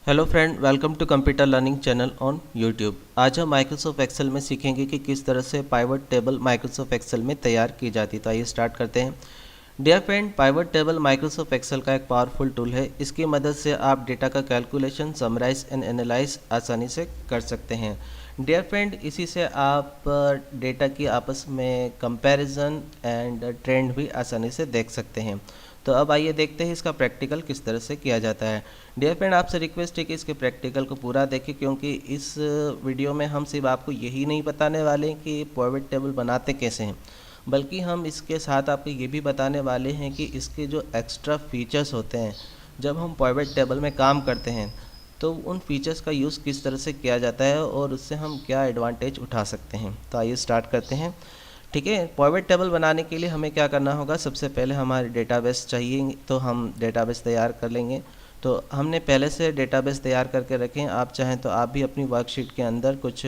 Hello friend, welcome to computer learning channel on YouTube. आज हम Microsoft Excel में सीखेंगे कि किस तरह से पाइवट टेबल माइक्रोसॉफ्ट एक्सेल में तैयार की जाती है। तो आइए स्टार्ट करते हैं। Dear friend, pivot table Microsoft Excel का एक पावरफुल टूल है। इसकी मदद से आप डेटा का कैलकुलेशन, समराइज एंड एनालाइज आसानी से कर सकते हैं। डियर फ्रेंड, इसी से आप डेटा की आपस में कंपैरिजन एंड ट्रेंड भी आसानी से देख सकते हैं। तो अब आइए देखते हैं इसका प्रैक्टिकल किस तरह से किया जाता है। डियर फ्रेंड, आपसे रिक्वेस्ट है कि इसके प्रैक्टिकल को पूरा देखें, क्योंकि इस वीडियो में हम सिर्फ आपको यही नहीं बताने वाले हैं कि पाइवट टेबल बनाते कैसे हैं, बल्कि हम इसके साथ आपको ये भी बताने वाले हैं कि इसके जो एक्स्ट्रा फीचर्स होते हैं जब हम पाइवट टेबल में काम करते हैं, तो उन फीचर्स का यूज़ किस तरह से किया जाता है और उससे हम क्या एडवांटेज उठा सकते हैं। तो आइए स्टार्ट करते हैं। ठीक है, पाइवट टेबल बनाने के लिए हमें क्या करना होगा। सबसे पहले हमारे डेटाबेस चाहिए, तो हम डेटाबेस तैयार कर लेंगे। तो हमने पहले से डेटाबेस तैयार करके रखे हैं। आप चाहें तो आप भी अपनी वर्कशीट के अंदर कुछ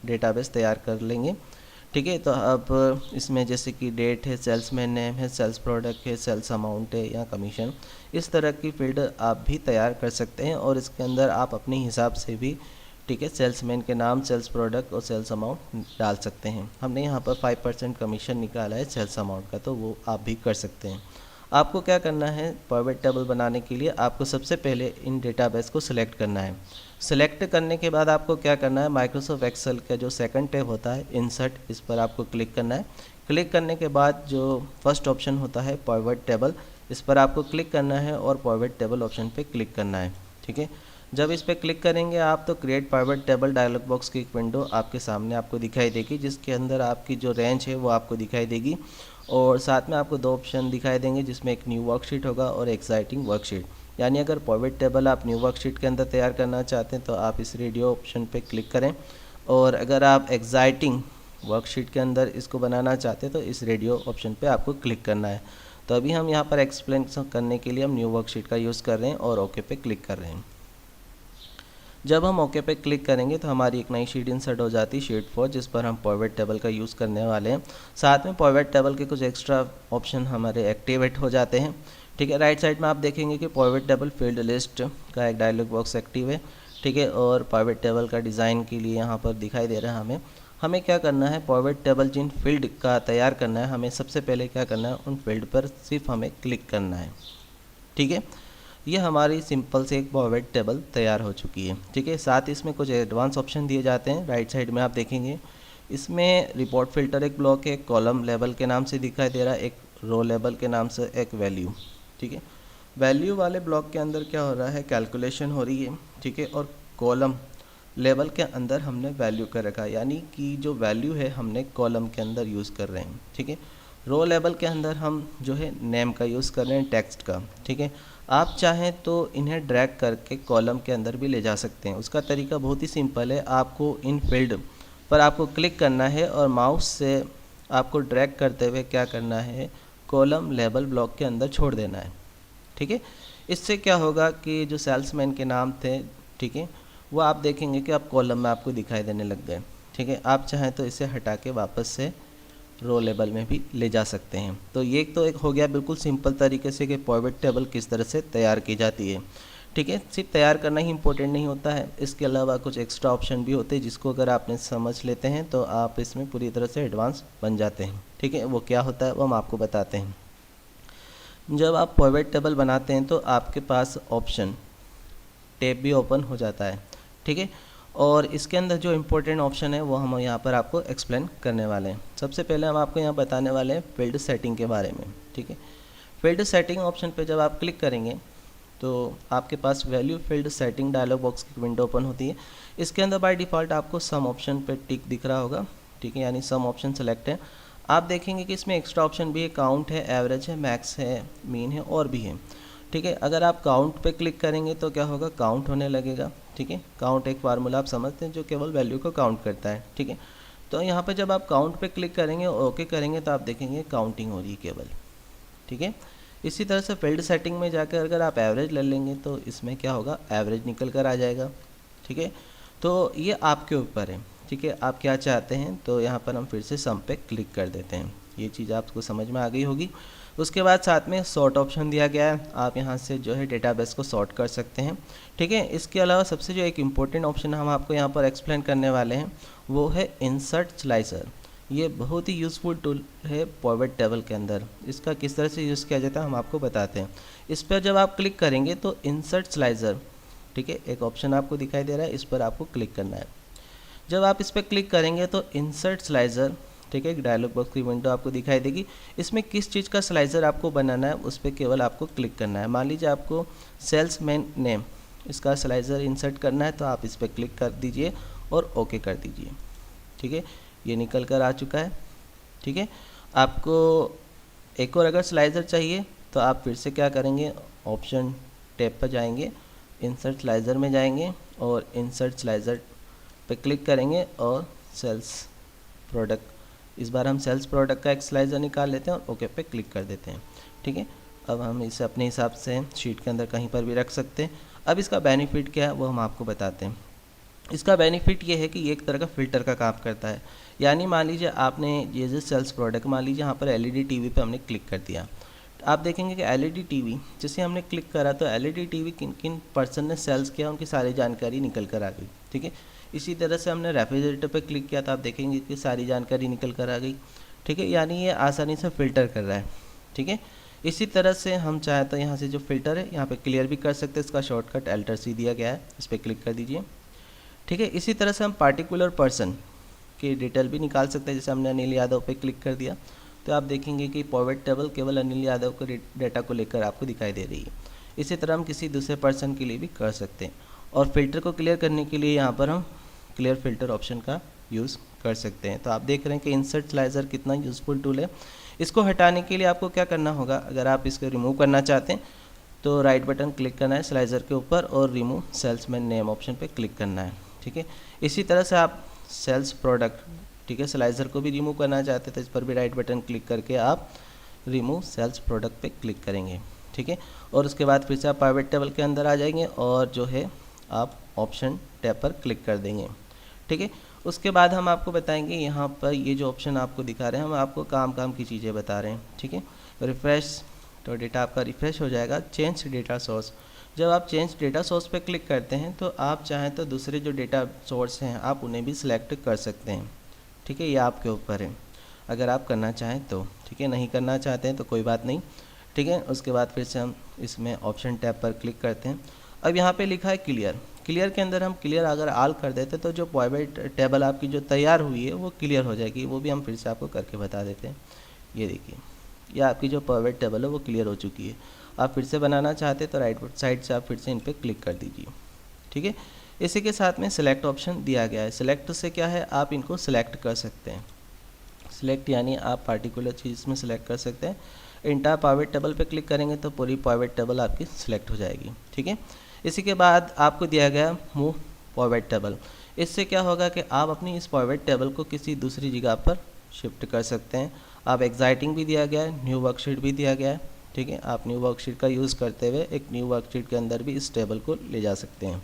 डेटाबेस तैयार कर लेंगे। ठीक है, तो अब इसमें जैसे कि डेट है, सेल्समैन नेम है, सेल्स प्रोडक्ट है, सेल्स अमाउंट है या कमीशन, इस तरह की फील्ड आप भी तैयार कर सकते हैं। और इसके अंदर आप अपने हिसाब से भी, ठीक है, सेल्समैन के नाम, सेल्स प्रोडक्ट और सेल्स अमाउंट डाल सकते हैं। हमने यहाँ पर 5% कमीशन निकाला है सेल्स अमाउंट का, तो वो आप भी कर सकते हैं। आपको क्या करना है, पाइवट टेबल बनाने के लिए आपको सबसे पहले इन डेटाबेस को सिलेक्ट करना है। सिलेक्ट करने के बाद आपको क्या करना है, माइक्रोसॉफ्ट एक्सेल का जो सेकंड टैब होता है इंसर्ट, इस पर आपको क्लिक करना है। क्लिक करने के बाद जो फर्स्ट ऑप्शन होता है पाइवट टेबल, इस पर आपको क्लिक करना है और पाइवट टेबल ऑप्शन पे क्लिक करना है। ठीक है, जब इस पर क्लिक करेंगे आप, तो create pivot table dialog box की एक विंडो आपके सामने आपको दिखाई देगी, जिसके अंदर आपकी जो रेंज है वो आपको दिखाई देगी। और साथ में आपको दो ऑप्शन दिखाई देंगे, जिसमें एक न्यू वर्कशीट होगा और एक्साइटिंग वर्कशीट। यानी अगर पाइवट टेबल आप न्यू वर्कशीट के अंदर तैयार करना चाहते हैं तो आप इस रेडियो ऑप्शन पे क्लिक करें, और अगर आप एक्साइटिंग वर्कशीट के अंदर इसको बनाना चाहते हैं तो इस रेडियो ऑप्शन पे आपको क्लिक करना है। तो अभी हम यहाँ पर एक्सप्लेन करने के लिए हम न्यू वर्कशीट का यूज़ कर रहे हैं और ओके पे क्लिक कर रहे हैं। जब हम ओके पे क्लिक करेंगे तो हमारी एक नई शीट इंसर्ट हो जाती है, शीट 4, जिस पर हम पाइवट टेबल का यूज़ करने वाले हैं। साथ में पाइवट टेबल के कुछ एक्स्ट्रा ऑप्शन हमारे एक्टिवेट हो जाते हैं। ठीक है, राइट साइड में आप देखेंगे कि पाइवट टेबल फील्ड लिस्ट का एक डायलॉग बॉक्स एक्टिव है। ठीक है, और पाइवट टेबल का डिज़ाइन के लिए यहाँ पर दिखाई दे रहा है हमें क्या करना है, पाइवट टेबल जिन फील्ड का तैयार करना है, हमें सबसे पहले क्या करना है, उन फील्ड पर सिर्फ हमें क्लिक करना है। ठीक है, ये हमारी सिंपल से एक पाइवट टेबल तैयार हो चुकी है। ठीक है, साथ ही इसमें कुछ एडवांस ऑप्शन दिए जाते हैं। राइट साइड में आप देखेंगे इसमें रिपोर्ट फिल्टर एक ब्लॉक है, कॉलम लेवल के नाम से दिखाई दे रहा है, एक रो लेवल के नाम से एक वैल्यू। ठीक है, वैल्यू वाले ब्लॉक के अंदर क्या हो रहा है, कैलकुलेशन हो रही है। ठीक है, और कॉलम लेवल के अंदर हमने वैल्यू कर रखा है, यानी कि जो वैल्यू है हमने कॉलम के अंदर यूज़ कर रहे हैं। ठीक है, रो लेवल के अंदर हम जो है नेम का यूज़ कर रहे हैं, टेक्स्ट का। ठीक है, आप चाहें तो इन्हें ड्रैग करके कॉलम के अंदर भी ले जा सकते हैं। उसका तरीका बहुत ही सिंपल है। आपको इन फील्ड पर आपको क्लिक करना है और माउस से आपको ड्रैग करते हुए क्या करना है, कॉलम लेवल ब्लॉक के अंदर छोड़ देना है। ठीक है, इससे क्या होगा कि जो सेल्समैन के नाम थे, ठीक है, वो आप देखेंगे कि आप कॉलम में आपको दिखाई देने लग गए। ठीक है, आप चाहें तो इसे हटा के वापस से रो लेवल में भी ले जा सकते हैं। तो ये तो एक हो गया बिल्कुल सिंपल तरीके से कि पाइवट टेबल किस तरह से तैयार की जाती है। ठीक है, सिर्फ तैयार करना ही इम्पोर्टेंट नहीं होता है, इसके अलावा कुछ एक्स्ट्रा ऑप्शन भी होते हैं, जिसको अगर आपने समझ लेते हैं तो आप इसमें पूरी तरह से एडवांस बन जाते हैं। ठीक है, वो क्या होता है वो हम आपको बताते हैं। जब आप पाइवट टेबल बनाते हैं तो आपके पास ऑप्शन टैब भी ओपन हो जाता है। ठीक है, और इसके अंदर जो इम्पोर्टेंट ऑप्शन है वो हम यहाँ पर आपको एक्सप्लेन करने वाले हैं। सबसे पहले हम आपको यहाँ बताने वाले हैं फील्ड सेटिंग के बारे में। ठीक है, फील्ड सेटिंग ऑप्शन पे जब आप क्लिक करेंगे तो आपके पास value field setting dialog box की विंडो ओपन होती है। इसके अंदर बाय डिफ़ॉल्ट आपको सम ऑप्शन पे टिक दिख रहा होगा। ठीक है, यानी सम ऑप्शन सेलेक्ट है। आप देखेंगे कि इसमें एक्स्ट्रा ऑप्शन भी है, काउंट है, एवरेज है, मैक्स है, मीन है और भी है। ठीक है, अगर आप काउंट पे क्लिक करेंगे तो क्या होगा, काउंट होने लगेगा। ठीक है, काउंट एक फार्मूला आप समझते हैं जो केवल वैल्यू को काउंट करता है। ठीक है, तो यहाँ पे जब आप काउंट पे क्लिक करेंगे और ओके करेंगे तो आप देखेंगे काउंटिंग हो रही है केवल। ठीक है, इसी तरह से फील्ड सेटिंग में जाकर अगर आप एवरेज ले लेंगे तो इसमें क्या होगा, एवरेज निकल कर आ जाएगा। ठीक है, तो ये आपके ऊपर है। ठीक है, आप क्या चाहते हैं, तो यहाँ पर हम फिर से सम पे क्लिक कर देते हैं। ये चीज़ आपको समझ में आ गई होगी। उसके बाद साथ में सॉर्ट ऑप्शन दिया गया है, आप यहाँ से जो है डेटाबेस को सॉर्ट कर सकते हैं। ठीक है, इसके अलावा सबसे जो एक इम्पोर्टेंट ऑप्शन हम आपको यहाँ पर एक्सप्लेन करने वाले हैं वो है इंसर्ट स्लाइसर। ये बहुत ही यूज़फुल टूल है पिवट टेबल के अंदर। इसका किस तरह से यूज़ किया जाता है हम आपको बताते हैं। इस पर जब आप क्लिक करेंगे तो इंसर्ट स्लाइसर, ठीक है, एक ऑप्शन आपको दिखाई दे रहा है, इस पर आपको क्लिक करना है। जब आप इस पर क्लिक करेंगे तो इंसर्ट स्लाइसर, ठीक है, एक डायलॉग बॉक्स की विंडो आपको दिखाई देगी। इसमें किस चीज़ का स्लाइसर आपको बनाना है उस पर केवल आपको क्लिक करना है। मान लीजिए आपको सेल्समैन नेम इसका स्लाइसर इंसर्ट करना है तो आप इस पर क्लिक कर दीजिए और ओके कर दीजिए। ठीक है, ये निकल कर आ चुका है। ठीक है, आपको एक और अगर स्लाइसर चाहिए तो आप फिर से क्या करेंगे, ऑप्शन टैब पर जाएंगे, इंसर्ट स्लाइसर में जाएंगे और इंसर्ट स्लाइसर पे क्लिक करेंगे और सेल्स प्रोडक्ट, इस बार हम सेल्स प्रोडक्ट का एक स्लाइसर निकाल लेते हैं और ओके पे क्लिक कर देते हैं। ठीक है, अब हम इसे अपने हिसाब से शीट के अंदर कहीं पर भी रख सकते हैं। अब इसका बेनिफिट क्या है वो हम आपको बताते हैं। इसका बेनिफिट ये है कि ये एक तरह का फ़िल्टर का काम करता है। यानी मान लीजिए आपने ये जो सेल्स प्रोडक्ट, मान लीजिए यहाँ पर एलईडी टीवी पे हमने क्लिक कर दिया, आप देखेंगे कि एलईडी टीवी जैसे हमने क्लिक करा तो एलईडी टीवी किन किन पर्सन ने सेल्स किया उनकी सारी जानकारी निकल कर आ गई। ठीक है, इसी तरह से हमने रेफ्रिजरेटर पे क्लिक किया तो आप देखेंगे कि सारी जानकारी निकल कर आ गई। ठीक है, यानी ये आसानी से फ़िल्टर कर रहा है। ठीक है, इसी तरह से हम चाहे तो यहाँ से जो फ़िल्टर है यहाँ पे क्लियर भी कर सकते हैं। इसका शॉर्टकट अल्टर सी दिया गया है, इस पर क्लिक कर दीजिए। ठीक है, इसी तरह से हम पार्टिकुलर पर्सन की डिटेल भी निकाल सकते हैं। जैसे हमने अनिल यादव पे क्लिक कर दिया तो आप देखेंगे कि पिवट टेबल केवल अनिल यादव के डेटा को लेकर आपको दिखाई दे रही है। इसी तरह हम किसी दूसरे पर्सन के लिए भी कर सकते हैं। और फिल्टर को क्लियर करने के लिए यहाँ पर हम क्लियर फिल्टर ऑप्शन का यूज़ कर सकते हैं। तो आप देख रहे हैं कि इंसर्ट स्लाइसर कितना यूज़फुल टूल है। इसको हटाने के लिए आपको क्या करना होगा, अगर आप इसको रिमूव करना चाहते हैं तो राइट बटन क्लिक करना है स्लाइसर के ऊपर और रिमूव सेल्समैन नेम ऑप्शन पे क्लिक करना है। ठीक है, इसी तरह से आप सेल्स प्रोडक्ट, ठीक है, स्लाइसर को भी रिमूव करना चाहते हैं तो इस पर भी राइट बटन क्लिक करके आप रिमूव सेल्स प्रोडक्ट पे क्लिक करेंगे। ठीक है, और उसके बाद फिर से आप पिवट टेबल के अंदर आ जाएंगे और जो है आप ऑप्शन टैब पर क्लिक कर देंगे। ठीक है, उसके बाद हम आपको बताएंगे यहाँ पर ये जो ऑप्शन आपको दिखा रहे हैं हम आपको काम की चीज़ें बता रहे हैं। ठीक है, रिफ्रेश, तो डेटा आपका रिफ्रेश हो जाएगा। चेंज डेटा सोर्स, जब आप चेंज डेटा सोर्स पे क्लिक करते हैं तो आप चाहें तो दूसरे जो डेटा सोर्स हैं आप उन्हें भी सिलेक्ट कर सकते हैं। ठीक है, ये आपके ऊपर है अगर आप करना चाहें तो। ठीक है, नहीं करना चाहते हैं तो कोई बात नहीं। ठीक है, उसके बाद फिर से हम इसमें ऑप्शन टैब पर क्लिक करते हैं। अब यहाँ पे लिखा है क्लियर, क्लियर के अंदर हम क्लियर अगर ऑल कर देते तो जो पिवट टेबल आपकी जो तैयार हुई है वो क्लियर हो जाएगी। वो भी हम फिर से आपको करके बता देते हैं। ये देखिए, ये आपकी जो पिवट टेबल है वो क्लियर हो चुकी है। आप फिर से बनाना चाहते हैं तो राइट साइड से आप फिर से इन पर क्लिक कर दीजिए। ठीक है, इसी के साथ में सिलेक्ट ऑप्शन दिया गया है। सिलेक्ट से क्या है, आप इनको सिलेक्ट कर सकते हैं। सिलेक्ट यानी आप पार्टिकुलर चीज़ में सिलेक्ट कर सकते हैं। इंटायर पिवट टेबल पे क्लिक करेंगे तो पूरी पिवट टेबल आपकी सिलेक्ट हो जाएगी। ठीक है, इसी के बाद आपको दिया गया मूव पिवट टेबल। इससे क्या होगा कि आप अपनी इस पिवट टेबल को किसी दूसरी जगह पर शिफ्ट कर सकते हैं। आप एग्जाइटिंग भी दिया गया है, न्यू वर्कशीट भी दिया गया है। ठीक है, आप न्यू वर्कशीट का यूज़ करते हुए एक न्यू वर्कशीट के अंदर भी इस टेबल को ले जा सकते हैं।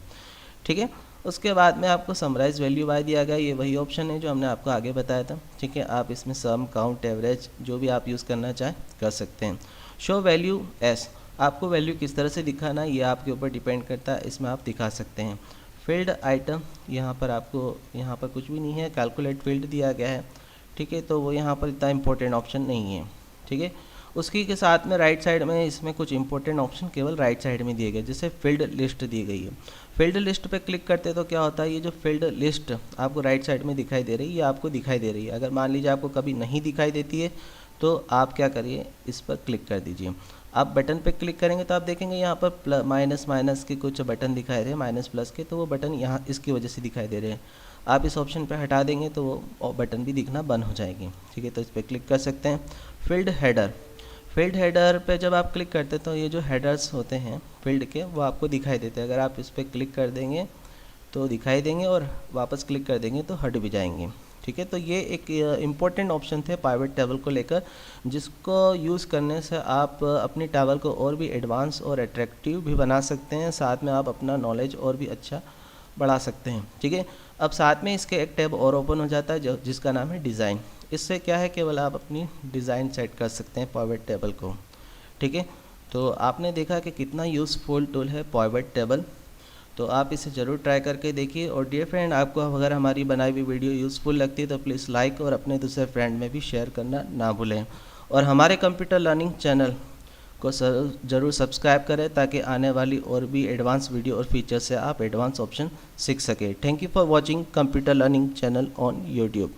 ठीक है, उसके बाद में आपको समराइज वैल्यू बाय दिया गया, ये वही ऑप्शन है जो हमने आपको आगे बताया था। ठीक है, आप इसमें सम, काउंट, एवरेज जो भी आप यूज़ करना चाहें कर सकते हैं। शो वैल्यू एस, आपको वैल्यू किस तरह से दिखाना है ये आपके ऊपर डिपेंड करता है, इसमें आप दिखा सकते हैं। फील्ड आइटम, यहाँ पर आपको यहाँ पर कुछ भी नहीं है, कैलकुलेट फील्ड दिया गया है। ठीक है, तो वो यहाँ पर इतना इंपॉर्टेंट ऑप्शन नहीं है। ठीक है, उसकी के साथ में राइट साइड में इसमें कुछ इंपॉर्टेंट ऑप्शन केवल राइट साइड में दिए गए, जैसे फील्ड लिस्ट दी गई है। फील्ड लिस्ट पे क्लिक करते तो क्या होता है, ये जो फील्ड लिस्ट आपको राइट साइड में दिखाई दे रही है ये आपको दिखाई दे रही है। अगर मान लीजिए आपको कभी नहीं दिखाई देती है तो आप क्या करिए, इस पर क्लिक कर दीजिए। आप बटन पे क्लिक करेंगे तो आप देखेंगे यहाँ पर माइनस के कुछ बटन दिखाई दे रहे हैं, माइनस प्लस के, तो वो बटन यहाँ इसकी वजह से दिखाई दे रहे हैं। आप इस ऑप्शन पर हटा देंगे तो वो बटन भी दिखना बंद हो जाएगी। ठीक है, तो इस पर क्लिक कर सकते हैं। फील्ड हेडर, फील्ड हेडर पे जब आप क्लिक करते हैं तो ये जो हेडर्स होते हैं फील्ड के वो आपको दिखाई देते हैं। अगर आप इस पर क्लिक कर देंगे तो दिखाई देंगे और वापस क्लिक कर देंगे तो हट भी जाएंगे। ठीक है, तो ये एक इम्पॉर्टेंट ऑप्शन थे पिवट टेबल को लेकर, जिसको यूज़ करने से आप अपनी टेबल को और भी एडवांस और अट्रैक्टिव भी बना सकते हैं, साथ में आप अपना नॉलेज और भी अच्छा बढ़ा सकते हैं। ठीक है, अब साथ में इसके एक टैब और ओपन हो जाता है जिसका नाम है डिज़ाइन। इससे क्या है, केवल आप अपनी डिज़ाइन सेट कर सकते हैं पाइवट टेबल को। ठीक है, तो आपने देखा कि कितना यूज़फुल टूल है पाइवट टेबल, तो आप इसे ज़रूर ट्राई करके देखिए। और डियर फ्रेंड, आपको अगर हमारी बनाई हुई वीडियो यूज़फुल लगती है तो प्लीज़ लाइक और अपने दूसरे फ्रेंड में भी शेयर करना ना भूलें। और हमारे कंप्यूटर लर्निंग चैनल को ज़रूर सब्सक्राइब करें ताकि आने वाली और भी एडवांस वीडियो और फीचर से आप एडवांस ऑप्शन सीख सकें। Thank you for watching computer learning channel on YouTube.